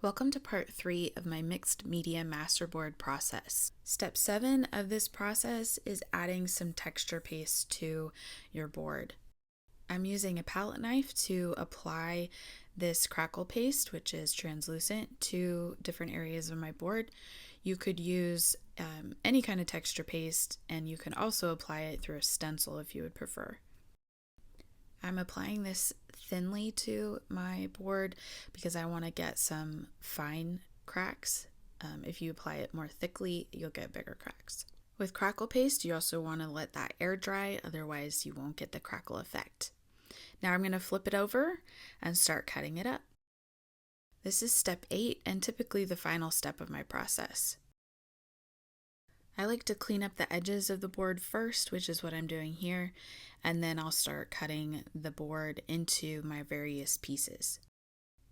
Welcome to part 3 of my mixed media masterboard process. Step 7 of this process is adding some texture paste to your board. I'm using a palette knife to apply this crackle paste, which is translucent, to different areas of my board. You could use any kind of texture paste, and you can also apply it through a stencil if you would prefer. I'm applying this thinly to my board because I want to get some fine cracks. If you apply it more thickly, you'll get bigger cracks. With crackle paste, you also want to let that air dry, otherwise you won't get the crackle effect. Now I'm going to flip it over and start cutting it up. This is step 8 and typically the final step of my process. I like to clean up the edges of the board first, which is what I'm doing here, and then I'll start cutting the board into my various pieces.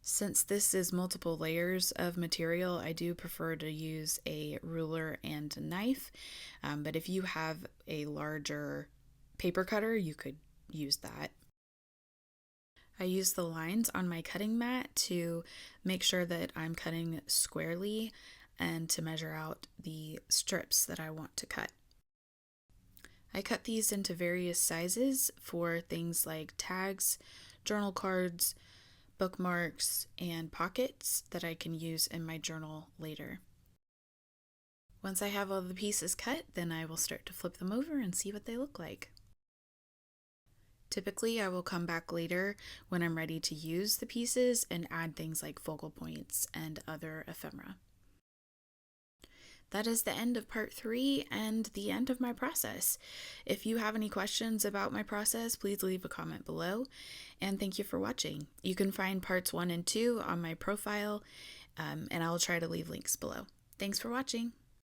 Since this is multiple layers of material, I do prefer to use a ruler and a knife, but if you have a larger paper cutter, you could use that. I use the lines on my cutting mat to make sure that I'm cutting squarely and to measure out the strips that I want to cut. I cut these into various sizes for things like tags, journal cards, bookmarks, and pockets that I can use in my journal later. Once I have all the pieces cut, then I will start to flip them over and see what they look like. Typically, I will come back later when I'm ready to use the pieces and add things like focal points and other ephemera. That is the end of part 3 and the end of my process. If you have any questions about my process, please leave a comment below, and thank you for watching. You can find parts 1 and 2 on my profile, and I'll try to leave links below. Thanks for watching.